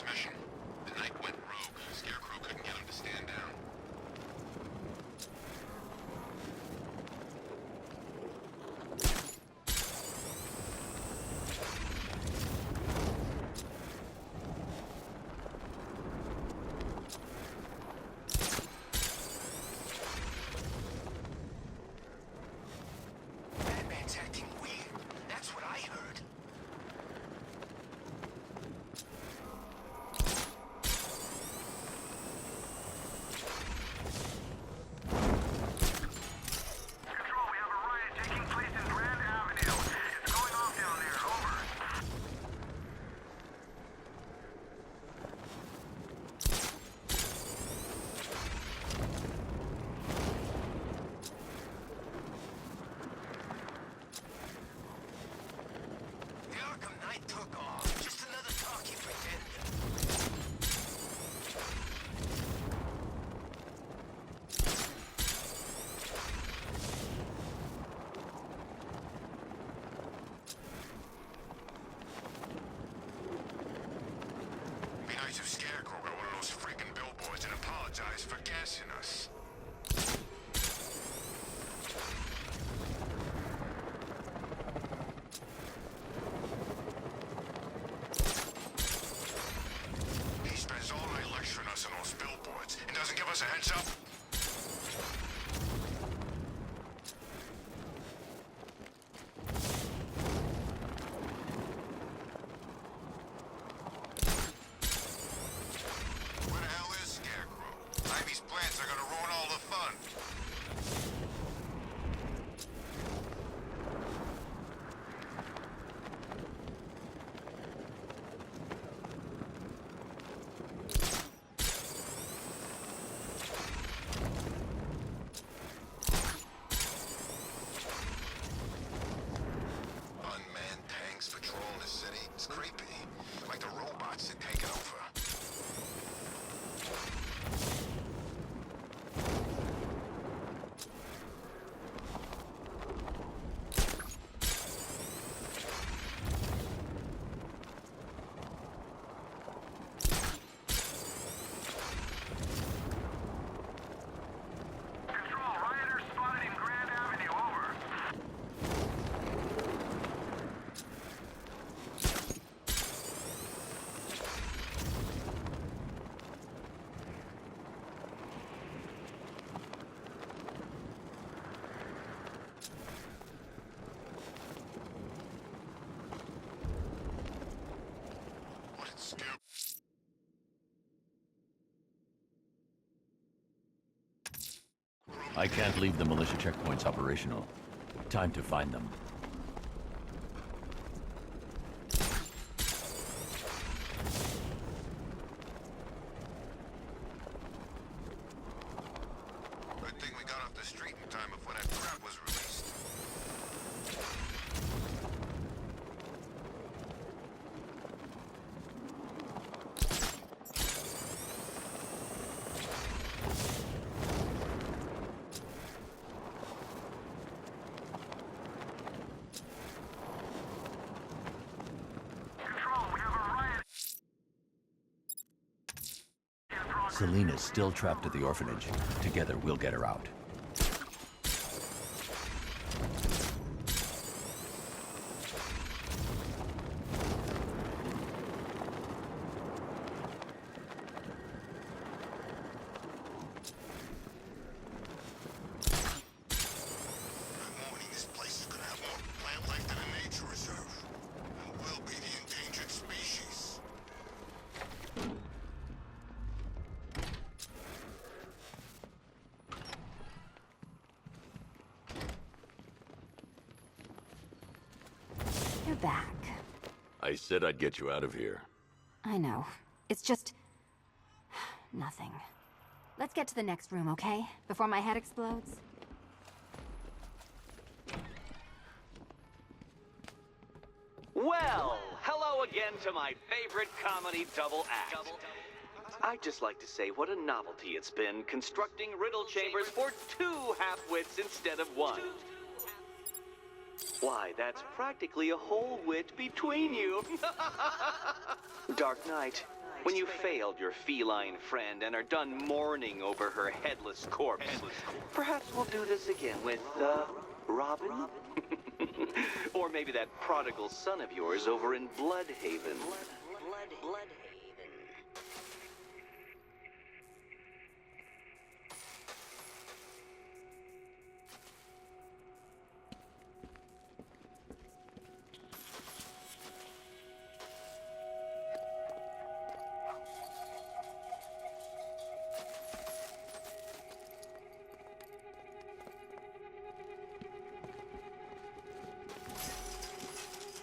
transmission. The Knight went rogue. Scarecrow couldn't get him to stand down. Batman's acting weird. That's what I heard. Control, we have a riot taking place in Grand Avenue. It's going off down there. Over. The Arkham Knight took off. Just another cocky pretender. Be nice if Scarecrow got one of those freaking billboards and apologized for gassing us. He spends all night lecturing us on those billboards and doesn't give us a heads up. Where the hell is Scarecrow? Ivy's plans are gonna ruin all the fun. Unmanned tanks patrolling the city. It's creepy. Like the robots had taken over. Control, rioters spotted in Grand Avenue. Over. What did Scarecrow... I can't leave the militia checkpoints operational. Time to find them. Good thing we got off the street in time before that crap was released. Control, we have a riot. In progress. Selena's still trapped at the orphanage. Together, we'll get her out. Good morning. This place is gonna have more plant life than a nature reserve. And we'll be the endangered species. You're back. I said I'd get you out of here. I know. It's just... nothing. Let's get to the next room, okay? Before my head explodes. Well, hello again to my favorite comedy double act. I'd just like to say what a novelty it's been constructing riddle chambers for two half-wits instead of one. Why, that's practically a whole wit between you. Dark Knight, When you failed your feline friend and are done mourning over her headless corpse, perhaps we'll do this again with, Robin? Or maybe that prodigal son of yours over in Bloodhaven.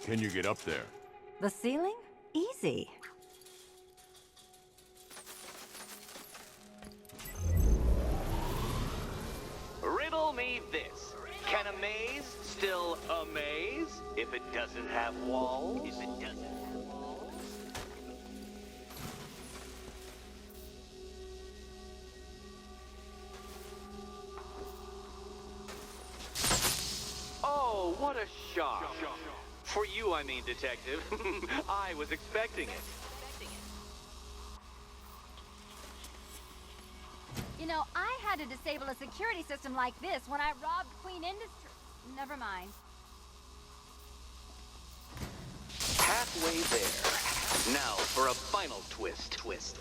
Can you get up there? The ceiling? Easy. Riddle me this. Can a maze still amaze if it doesn't have walls? Oh, what a shock. For you, I mean, Detective. I was expecting it. You know, I had to disable a security system like this when I robbed Queen Industry. Never mind. Halfway there. Now for a final twist. Twist.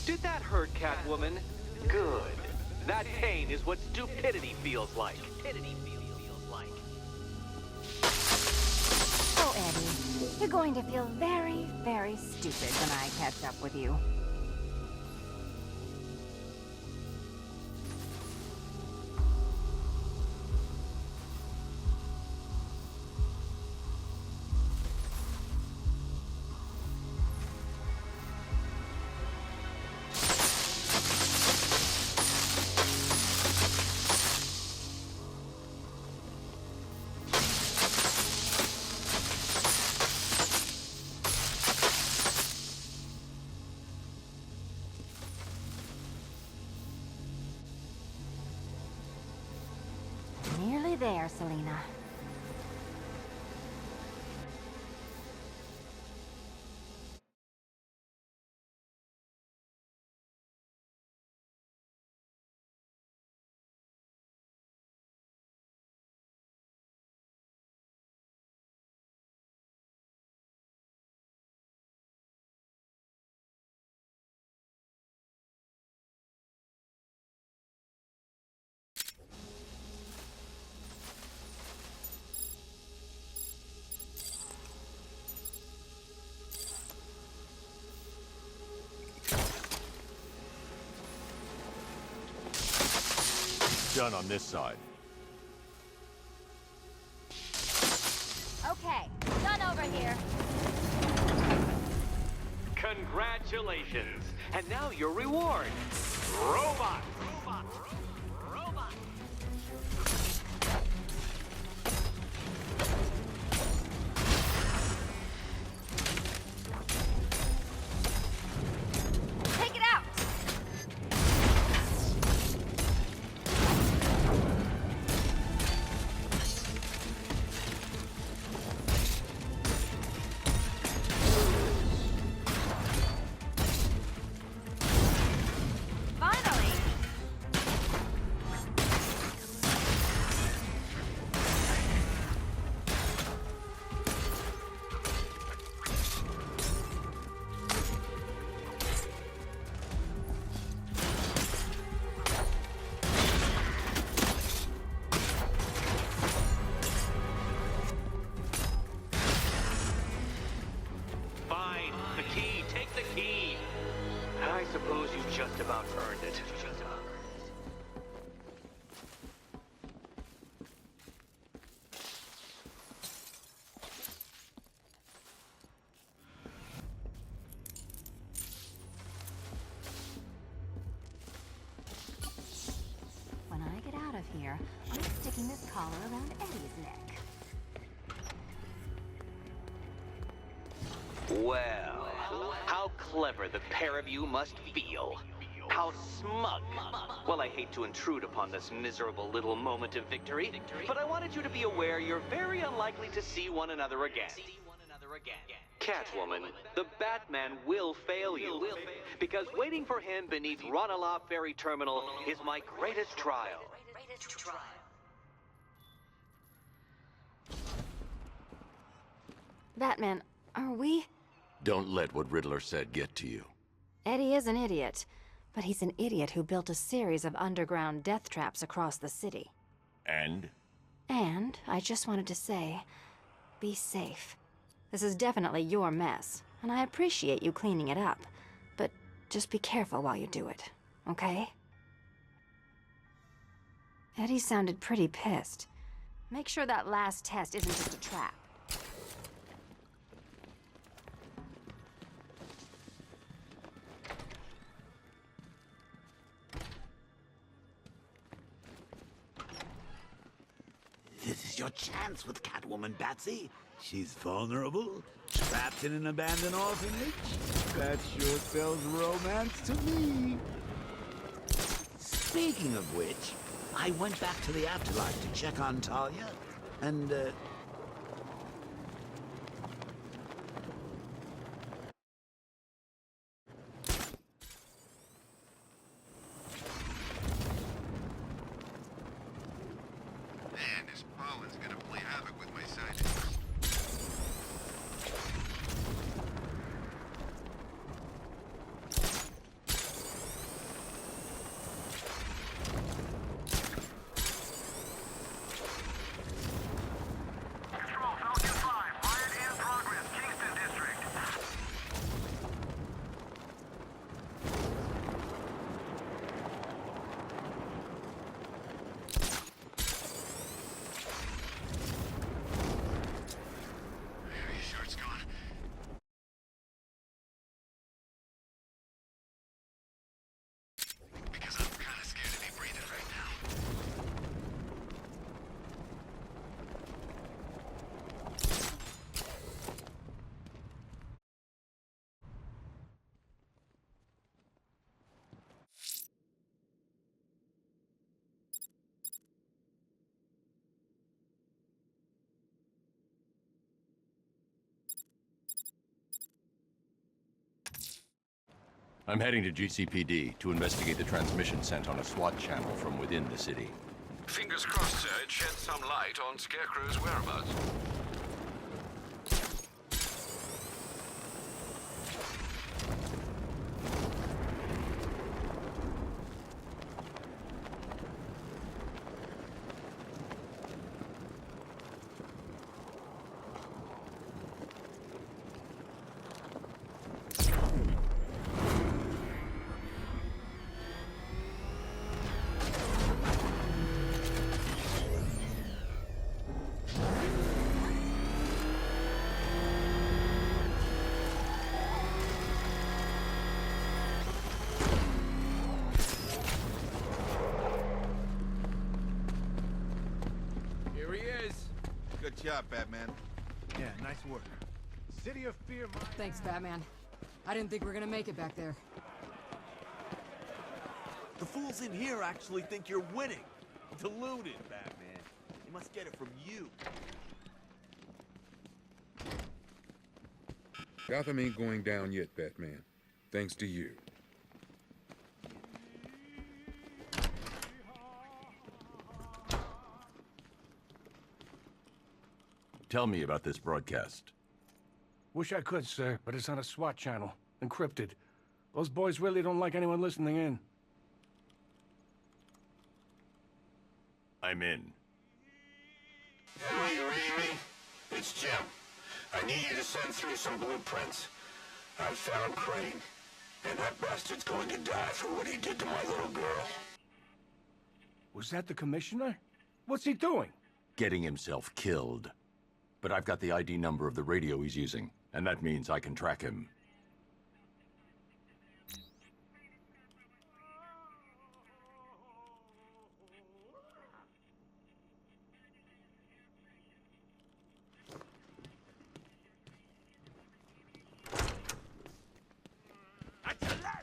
Did that hurt, Catwoman? Good. That pain is what stupidity feels like. Oh, Eddie, you're going to feel very, very stupid when I catch up with you. Nearly there, Selena. done on this side. Okay, done over here. Congratulations! And now your reward. Robot! Take it out! Finally! Fine. The key. Take the key. I suppose you just about earned it. When I get out of here, I'm sticking this collar around Eddie's neck. Well, how clever the pair of you must feel. How smug. Well, I hate to intrude upon this miserable little moment of victory, but I wanted you to be aware you're very unlikely to see one another again. Catwoman, the Batman will fail you, because waiting for him beneath Ronalop Ferry Terminal is my greatest trial. Batman, are we? Don't let what Riddler said get to you. Eddie is an idiot, but he's an idiot who built a series of underground death traps across the city. And? And I just wanted to say, be safe. This is definitely your mess, and I appreciate you cleaning it up, but just be careful while you do it, okay? Eddie sounded pretty pissed. Make sure that last test isn't just a trap. This is your chance with Catwoman, Batsy. She's vulnerable, trapped in an abandoned orphanage. That sure sells romance to me. Speaking of which, I went back to the afterlife to check on Talia, and, Man, this pollen's gonna play havoc with my sinuses. Control, Falcon 5. Riot in progress. Kingston District. Are you sure it's gone? Because I'm kinda scared to be breathing right now. I'm heading to GCPD to investigate the transmission sent on a SWAT channel from within the city. Fingers crossed, sir, it sheds some light on Scarecrow's whereabouts. job, Batman. Yeah, nice work. City of Fear. Thanks, Batman. I didn't think we were gonna make it back there. The fools in here actually think you're winning. Deluded, Batman. They must get it from you. Gotham ain't going down yet, Batman. Thanks to you. Tell me about this broadcast. Wish I could, sir, but it's on a SWAT channel. Encrypted. Those boys really don't like anyone listening in. I'm in. Hey, you reading me? It's Jim. I need you to send through some blueprints. I found Crane, and that bastard's going to die for what he did to my little girl. Was that the commissioner? What's he doing? Getting himself killed. But I've got the ID number of the radio he's using, and that means I can track him.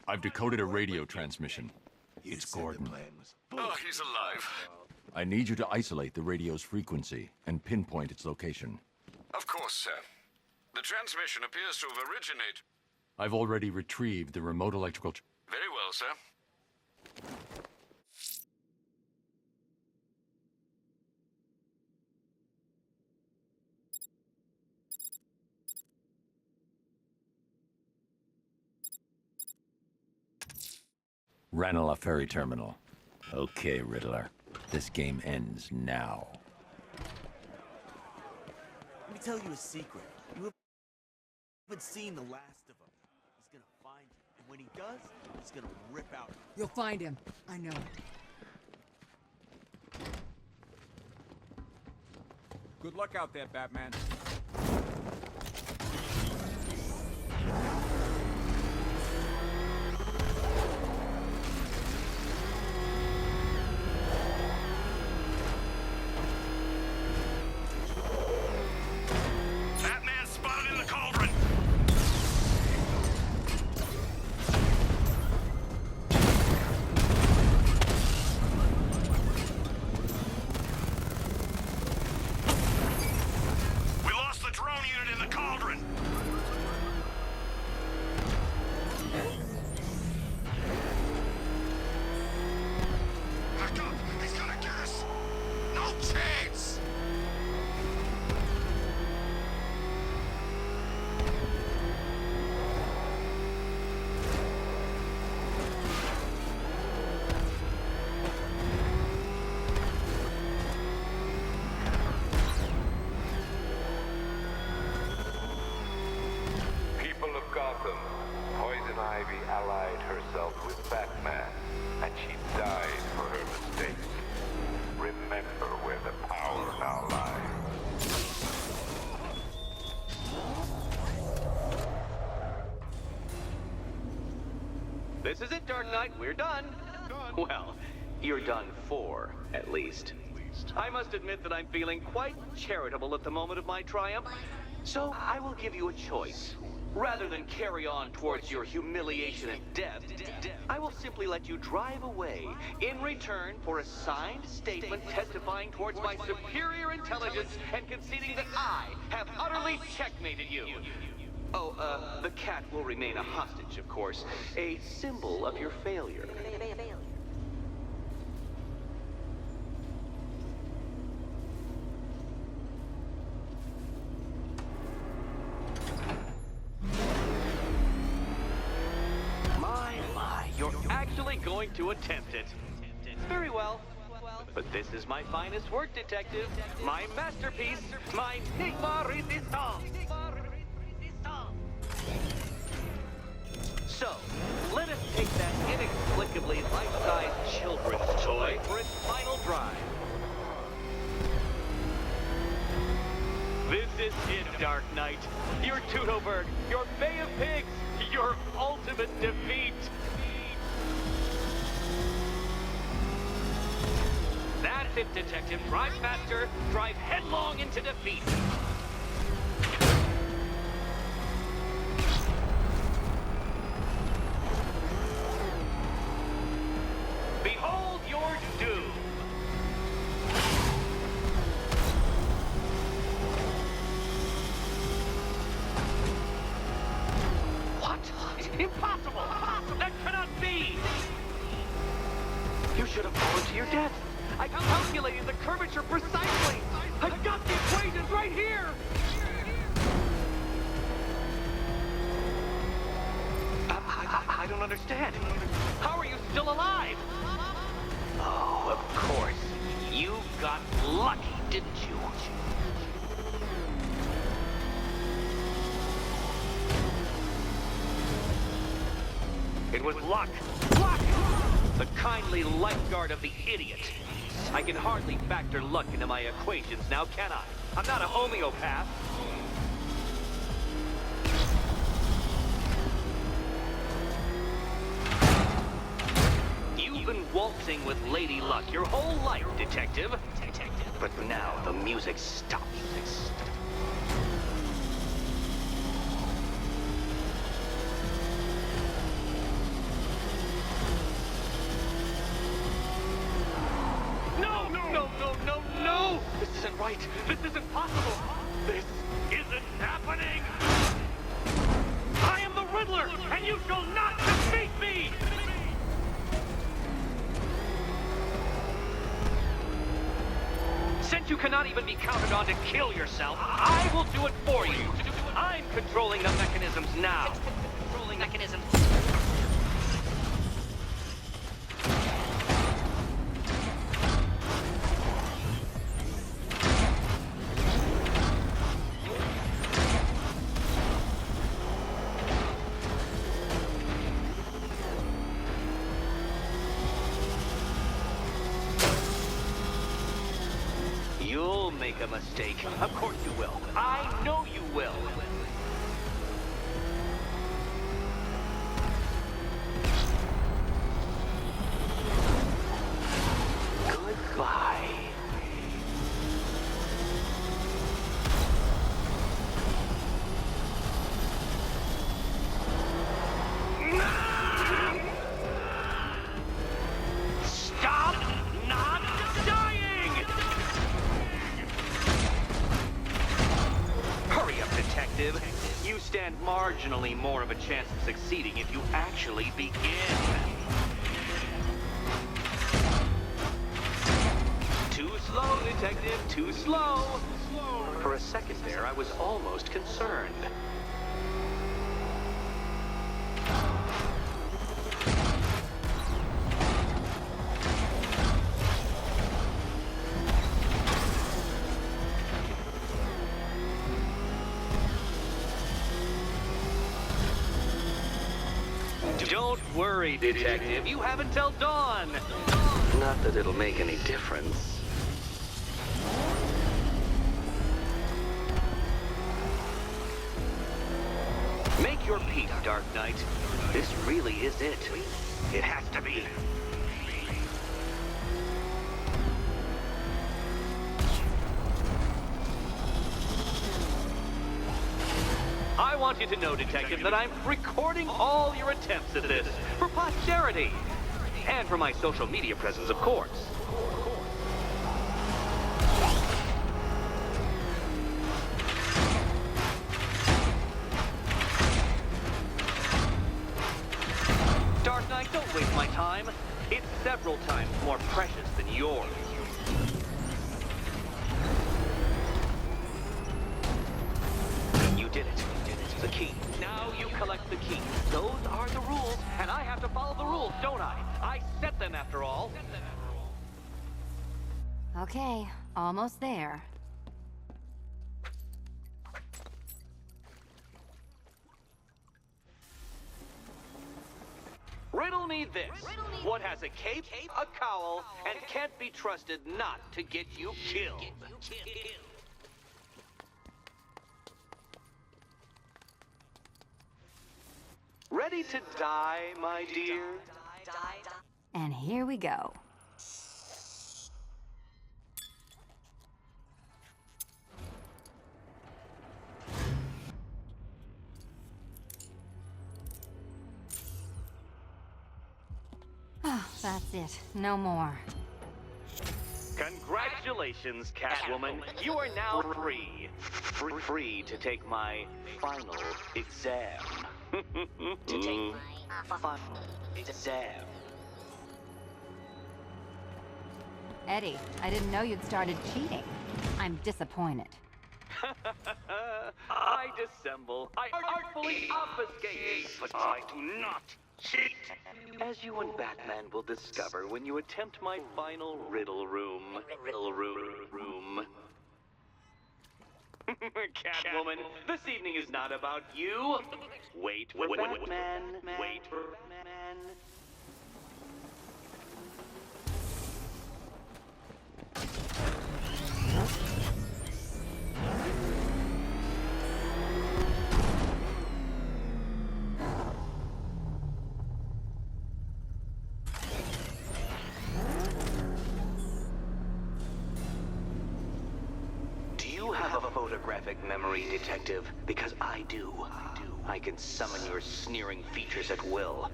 I've decoded a radio transmission. It's Gordon. Oh, he's alive. I need you to isolate the radio's frequency and pinpoint its location. Of course, sir. The transmission appears to have originated. I've already retrieved the remote electrical... Very well, sir. Ranelagh Ferry Terminal. Okay, Riddler. This game ends now. Let me tell you a secret. You haven't seen the last of him. He's gonna find you, and when he does, he's gonna rip out. You'll find him. I know. Good luck out there, Batman. Batman spotted in the cauldron! We lost the drone unit in the cauldron! Back up! He's gonna get us! No chance! People of Gotham, Poison Ivy allied herself with Batman, and she died for her mistakes. Remember where the power now lies. This is it, Dark Knight. We're done. Well, you're done for, at least. I must admit that I'm feeling quite charitable at the moment of my triumph. So I will give you a choice. Rather than carry on towards your humiliation and death, I will simply let you drive away in return for a signed statement testifying towards my superior intelligence and conceding that I have utterly checkmated you. Oh, the cat will remain a hostage, of course. A symbol of your failure. My, you're actually going to attempt it. Very well. But this is my finest work, detective. My masterpiece, my Enigma Resistance. So, let us take that inexplicably life-size children's toy for its final drive. This is it, Dark Knight. Your Tudoberg, your Bay of Pigs, your ultimate defeat. That That's it, Detective. Drive faster, drive headlong into defeat. Behold your doom. What? Impossible! That cannot be! You should have fallen to your death. I calculated the curvature precisely. I've got the equations right here. I don't understand. How are you still alive? Oh, of course. You got lucky, didn't you? It was luck. Luck! The kindly lifeguard of the idiot. I can hardly factor luck into my equations now, can I? I'm not a homeopath. You've been waltzing with Lady Luck your whole life, Detective. But now the music stops. No! This isn't right. This isn't possible. This isn't happening. I am the Riddler, and you shall not defeat me! Since you cannot even be counted on to kill yourself, I will do it for you. I'm controlling the mechanisms now. Controlling mechanisms. You'll make a mistake. Of course you will. I know you will. Goodbye. Stop not dying! Hurry up, Detective. You stand marginally more of a chance of succeeding if you actually begin. Too slow, Detective, too slow. For a second there, I was almost concerned. Don't worry, Detective. You have until dawn. Not that it'll make any difference. Make your peace, Dark Knight. This really is it. It has to be. I want you to know, Detective, that I'm recording all your attempts at this for posterity. And for my social media presence, of course. Dark Knight, don't waste my time. It's several times more precious than yours. You did it. The key. Now you collect the key. Those are the rules, and I have to follow the rules, don't I? I set them after all. Okay, almost there. Riddle me this. What has a cape, a cowl, and can't be trusted not to get you killed? Ready to die, my dear? And here we go. Oh, that's it. No more. Congratulations, Catwoman. You are now free. Free to take my final exam. To take my final exam. Eddie, I didn't know you'd started cheating. I'm disappointed. I dissemble. I artfully obfuscate. But I do not cheat. As you and Batman will discover when you attempt my final riddle room. Catwoman, this evening is not about you. Wait for Batman. Wait for Batman. Do you have a photographic memory, Detective? Because I do. I can summon your sneering features at will.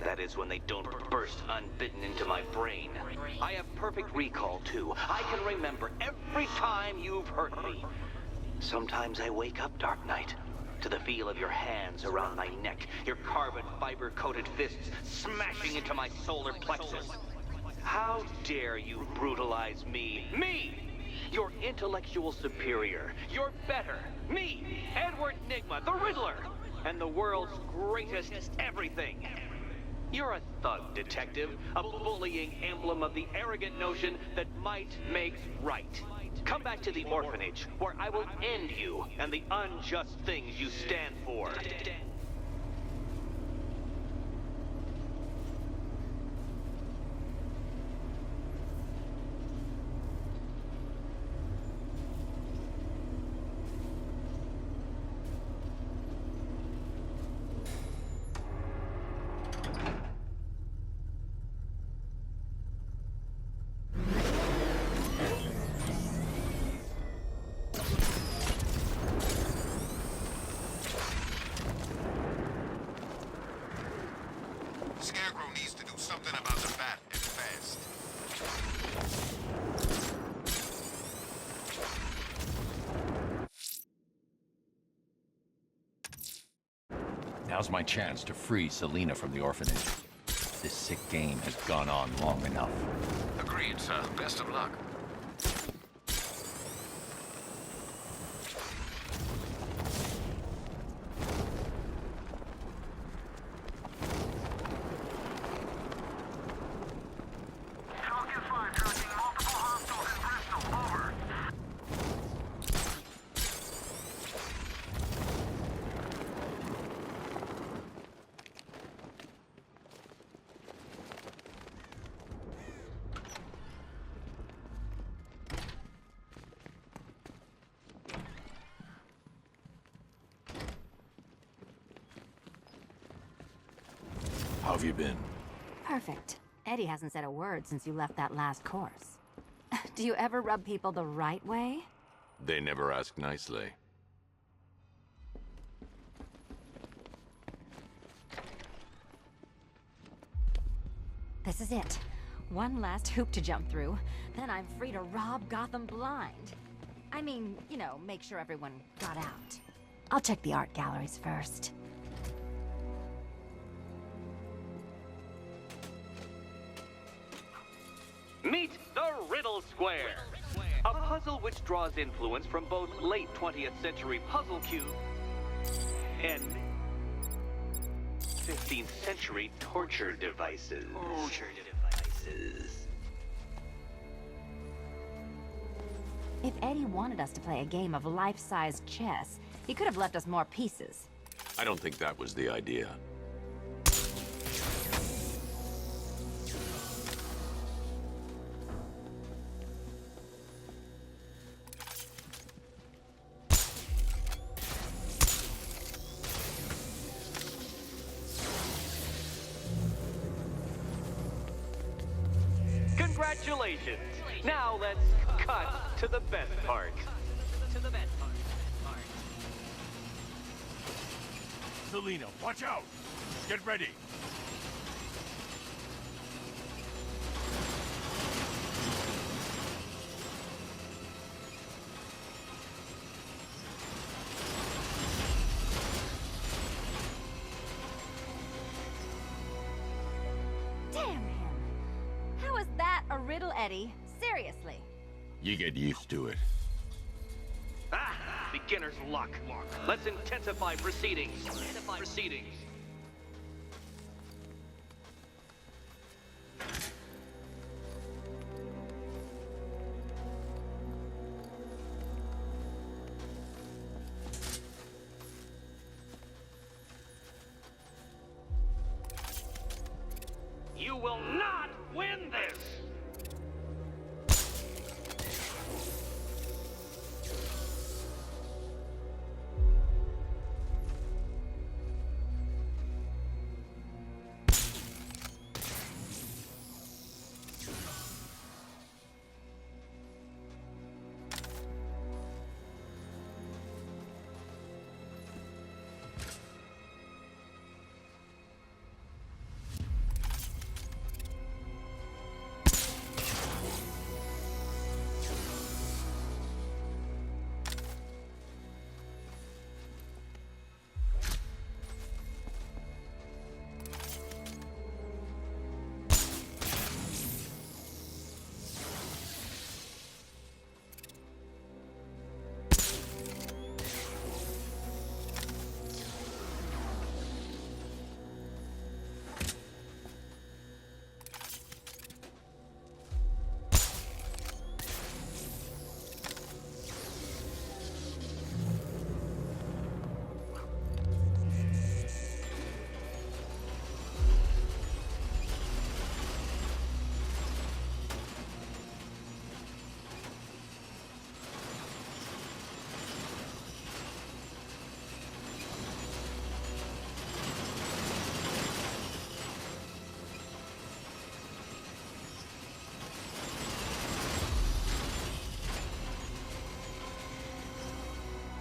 That is when they don't burst unbidden into my brain. I have perfect recall, too. I can remember every time you've hurt me. Sometimes I wake up, Dark Knight, to the feel of your hands around my neck, your carbon fiber-coated fists smashing into my solar plexus. How dare you brutalize me? Me! Your intellectual superior. You're better. Me, Edward Nygma, the Riddler, and the world's greatest everything. You're a thug, Detective, a bullying emblem of the arrogant notion that might makes right. Come back to the orphanage, where I will end you and the unjust things you stand for. Scarecrow needs to do something about the bat, and fast. Now's my chance to free Selina from the orphanage. This sick game has gone on long enough. Agreed, sir. Best of luck. How have you been? Perfect. Eddie hasn't said a word since you left that last course. Do you ever rub people the right way? They never ask nicely. This is it. One last hoop to jump through, then I'm free to rob Gotham blind. I mean, you know, make sure everyone got out. I'll check the art galleries first. Meet the Riddle Square, a puzzle which draws influence from both late 20th century puzzle cube and 15th century torture devices. If Eddie wanted us to play a game of life-size chess, he could have left us more pieces. I don't think that was the idea. Congratulations! Now let's cut to the best part. Selina, watch out! Get ready! Eddie. Seriously. You get used to it. Ah! Beginner's luck. Let's intensify proceedings. Intensify proceedings. You will not win this!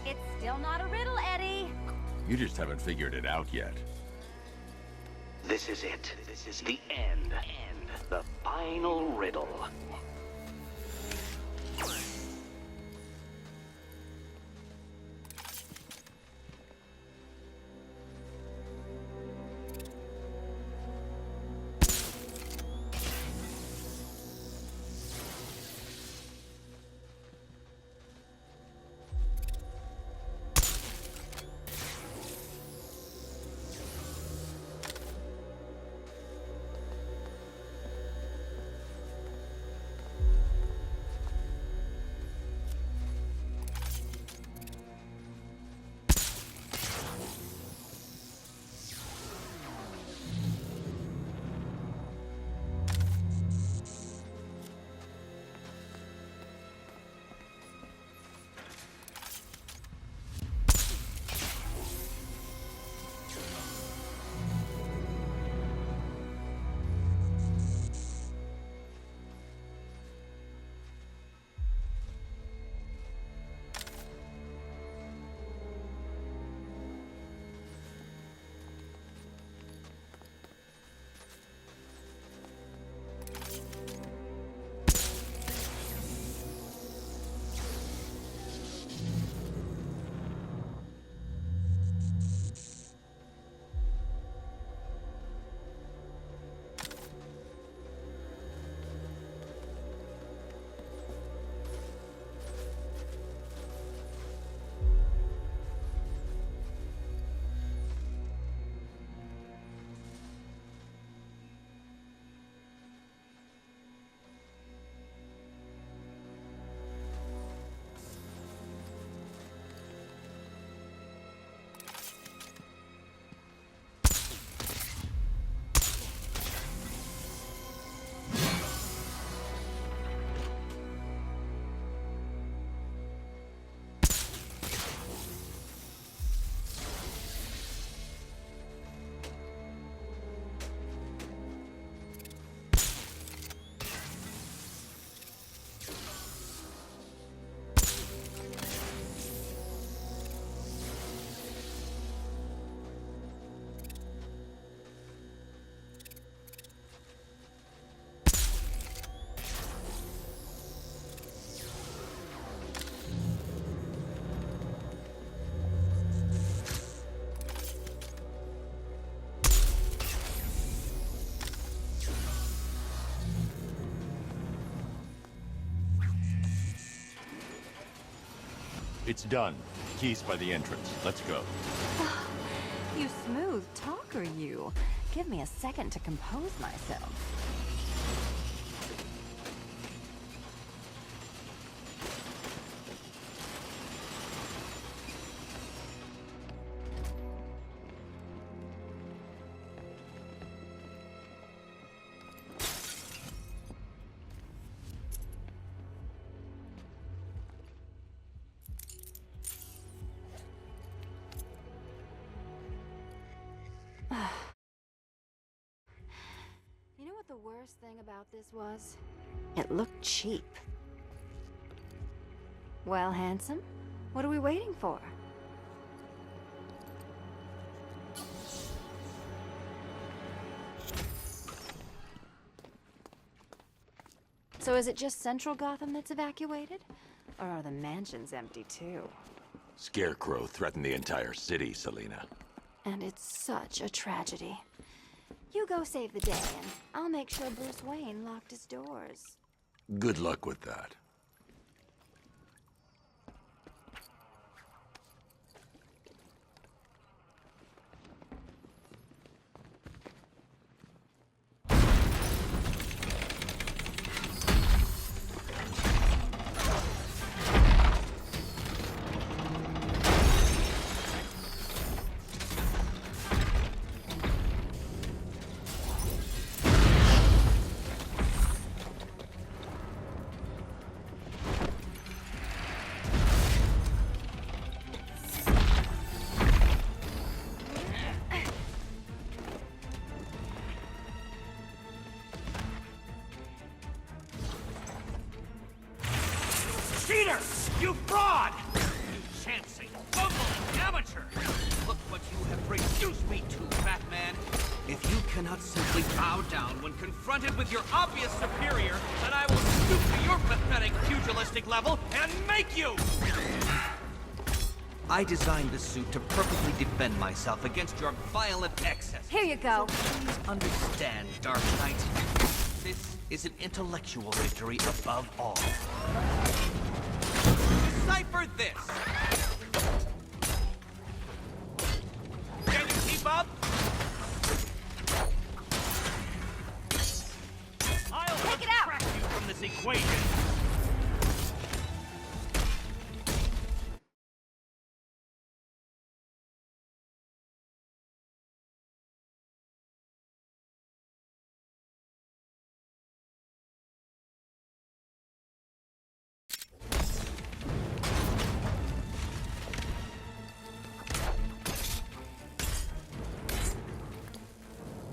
It's still not a riddle, Eddie. You just haven't figured it out yet. This is it. This is the end. The final riddle. It's done. Keys by the entrance. Let's go. You smooth talker, you. Give me a second to compose myself. You know what the worst thing about this was? It looked cheap. Well, handsome, what are we waiting for? So is it just Central Gotham that's evacuated? Or are the mansions empty too? Scarecrow threatened the entire city, Selina. And it's such a tragedy. You go save the day, and I'll make sure Bruce Wayne locked his doors. Good luck with that. Cheater! You fraud! You chancing, bumbling amateur! Look what you have reduced me to, Batman! If you cannot simply bow down when confronted with your obvious superior, then I will stoop to your pathetic pugilistic level and make you! I designed this suit to perfectly defend myself against your violent excess. Here you go. Please understand, Dark Knight. This is an intellectual victory above all. Decipher this! Can you keep up? I'll subtract you from this equation!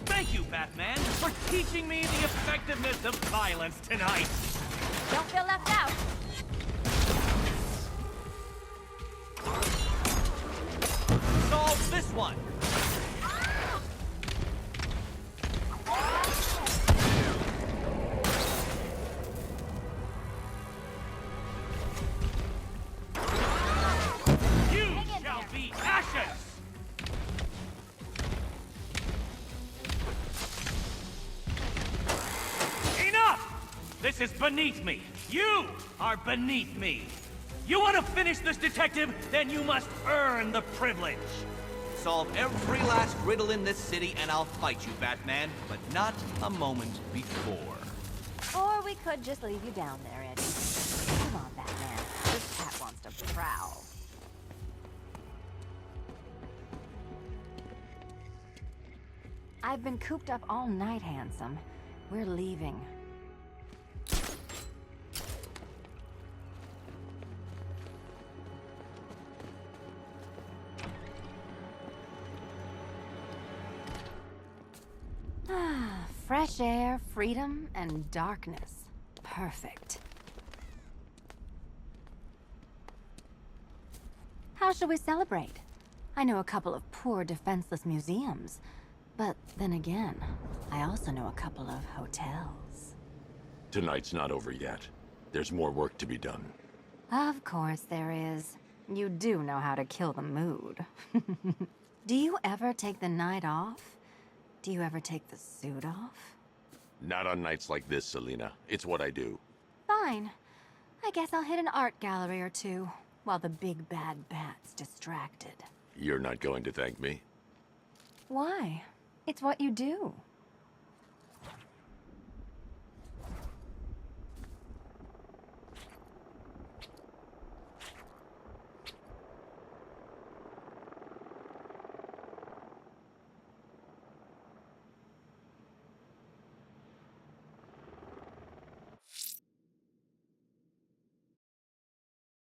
Thank you, Batman, for teaching me the effectiveness of violence tonight. Don't feel left out. Solve this one. You shall be ashes! This is beneath me. You are beneath me. You want to finish this, detective? Then you must earn the privilege. Solve every last riddle in this city and I'll fight you, Batman, but not a moment before. Or we could just leave you down there, Eddie. Come on, Batman. This cat wants to prowl. I've been cooped up all night, handsome. We're leaving. Fresh air, freedom, and darkness. Perfect. How shall we celebrate? I know a couple of poor, defenseless museums. But then again, I also know a couple of hotels. Tonight's not over yet. There's more work to be done. Of course there is. You do know how to kill the mood. Do you ever take the night off? Do you ever take the suit off? Not on nights like this, Selina. It's what I do. Fine. I guess I'll hit an art gallery or two, while the big bad bat's distracted. You're not going to thank me? Why? It's what you do.